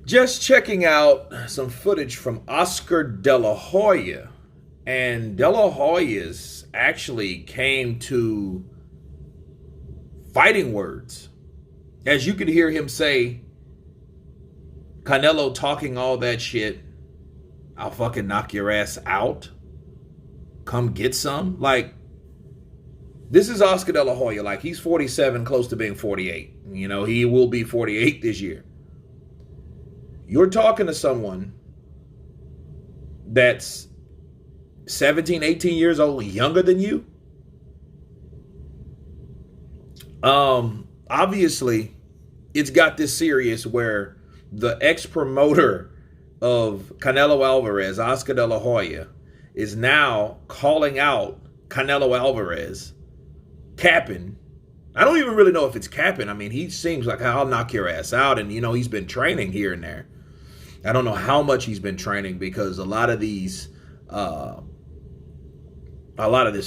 Just checking out some footage from Oscar Delahoya. And Delahoya's actually came to fighting words. As you could hear him say, Canelo talking all that shit, I'll fucking knock your ass out. Come get some. Like, this is Oscar Delahoya. Like, he's 47, close to being 48. You know, he will be 48 this year. You're talking to someone that's 17, 18 years old, younger than you. Obviously, it's got this serious where the ex-promoter of Canelo Alverez, Oscar De La Hoya, is now calling out Canelo Alverez, capping. I don't even really know if it's capping. I mean, he seems like, I'll knock your ass out. And, you know, he's been training here and there. I don't know how much he's been training because a lot of this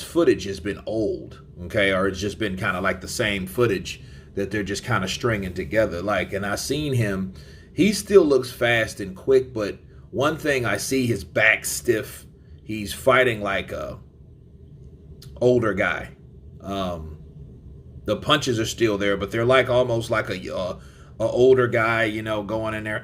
footage has been old, okay? Or it's just been kind of like the same footage that they're just kind of stringing together. Like, and I seen him, he still looks fast and quick, but one thing I see, his back stiff. He's fighting like a older guy. The punches are still there, but they're like almost like a older guy, you know, going in there,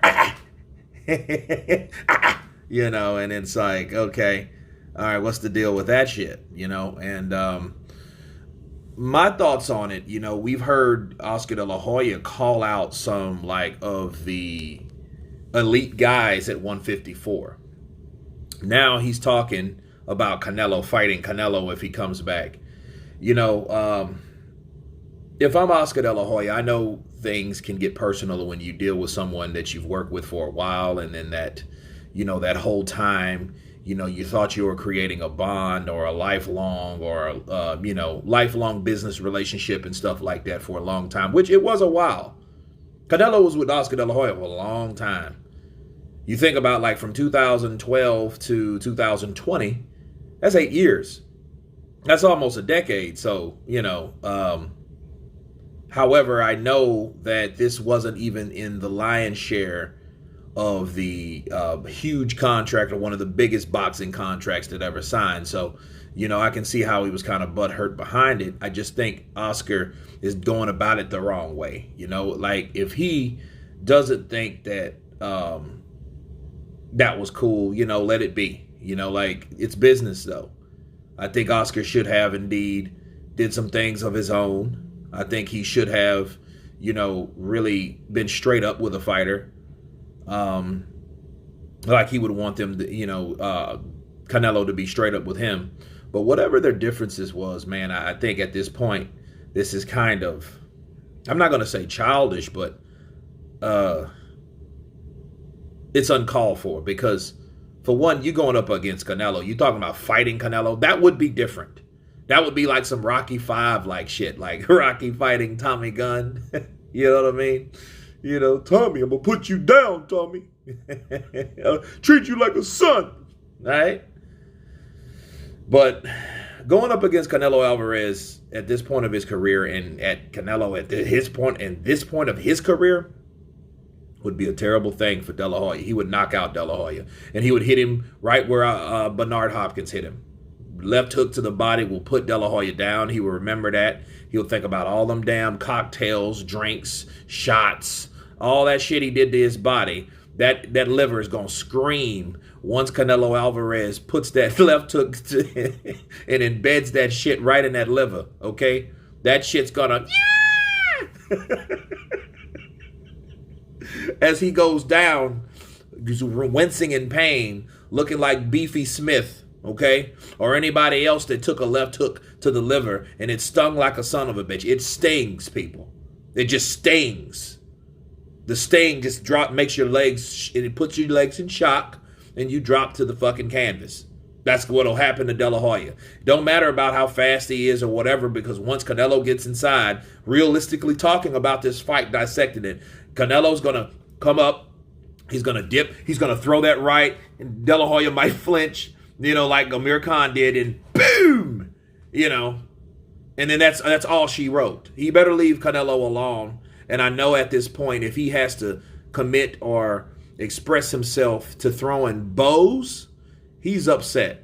you know, and it's like, okay, all right, what's the deal with that shit, you know? And my thoughts on it, you know, we've heard Oscar De La Hoya call out some like of the elite guys at 154. Now he's talking about Canelo, fighting Canelo if he comes back. You know, if I'm Oscar De La Hoya, I know things can get personal when you deal with someone that you've worked with for a while, and then that, you know, that whole time, you know, you thought you were creating a bond or a lifelong or you know, lifelong business relationship and stuff like that for a long time, which it was a while. Canelo was with Oscar De La Hoya for a long time. You think about like from 2012 to 2020, that's 8 years. That's almost a decade. So, you know, however, I know that this wasn't even in the lion's share of the huge contract or one of the biggest boxing contracts that ever signed. So, you know, I can see how he was kind of butthurt behind it. I just think Oscar is going about it the wrong way. You know, like if he doesn't think that that was cool, you know, let it be. You know, like it's business though. I think Oscar should have indeed did some things of his own. I think he should have, you know, really been straight up with a fighter. Like he would want them to, you know, Canelo to be straight up with him. But whatever their differences was, man, I think at this point, this is kind of, I'm not going to say childish, but it's uncalled for because, for one, you're going up against Canelo. You're talking about fighting Canelo. That would be different. That would be like some Rocky V like shit, like Rocky fighting Tommy Gunn. You know what I mean? You know, Tommy, I'm going to put you down, Tommy. I'll treat you like a son. Right? But going up against Canelo Alvarez at this point of his career and at Canelo at his point and this point of his career would be a terrible thing for De La Hoya. He would knock out De La Hoya. And he would hit him right where Bernard Hopkins hit him. Left hook to the body will put De La Hoya down. He will remember that. He'll think about all them damn cocktails, drinks, shots, all that shit he did to his body. That liver is going to scream once Canelo Alvarez puts that left hook and embeds that shit right in that liver, okay? That shit's going to... As he goes down, wincing in pain, looking like Beefy Smith, okay? Or anybody else that took a left hook to the liver and it stung like a son of a bitch. It stings, people. It just stings. The sting just makes your legs, it puts your legs in shock. and you drop to the fucking canvas. That's what'll happen to Delahoya. Don't matter about how fast he is or whatever, because once Canelo gets inside, realistically talking about this fight, dissecting it, Canelo's going to come up, he's going to dip, he's going to throw that right, and Delahoya might flinch, like Amir Khan did, and boom, and then that's all she wrote. He better leave Canelo alone, and I know at this point, if he has to commit or express himself to throwing bows, he's upset.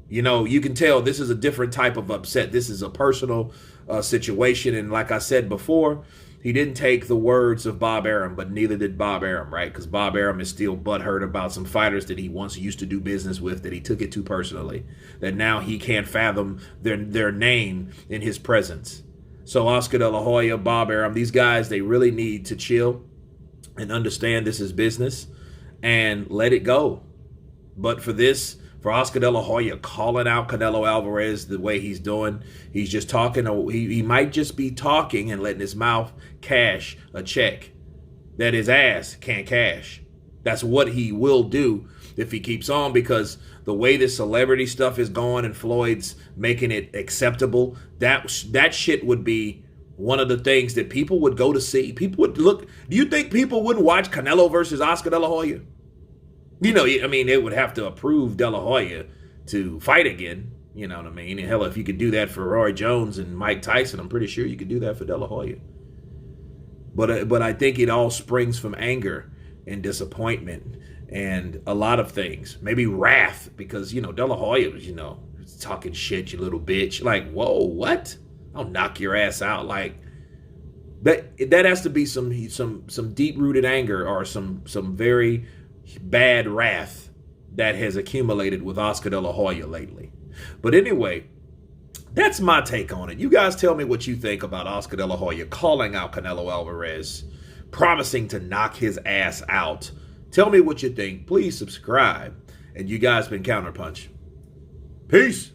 You can tell this is a different type of upset. This is a personal situation. And like I said before, he didn't take the words of Bob Arum, but neither did Bob Arum, right? Because Bob Arum is still butthurt about some fighters that he once used to do business with, that he took it too personally, that now he can't fathom their name in his presence. So Oscar De La Hoya, Bob Arum, these guys, they really need to chill and understand this is business and let it go. But for Oscar De La Hoya calling out Canelo Alverez the way he's doing, he's just talking. He might just be talking and letting his mouth cash a check that his ass can't cash. That's what he will do if he keeps on, because the way this celebrity stuff is going and Floyd's making it acceptable, that shit would be one of the things that people would go to see. People would look. Do you think people wouldn't watch Canelo versus Oscar De La Hoya? It would have to approve De La Hoya to fight again. You know what I mean? And hell, if you could do that for Roy Jones and Mike Tyson, I'm pretty sure you could do that for De La Hoya. But I think it all springs from anger and disappointment and a lot of things. Maybe wrath, because, De La Hoya was, talking shit, you little bitch. Like, whoa, what? I'll knock your ass out. Like, that has to be some deep-rooted anger or some very bad wrath that has accumulated with Oscar De La Hoya lately. But anyway, that's my take on it. You guys tell me what you think about Oscar De La Hoya calling out Canelo Alvarez, promising to knock his ass out. Tell me what you think. Please subscribe. And you guys been Counterpunch. Peace.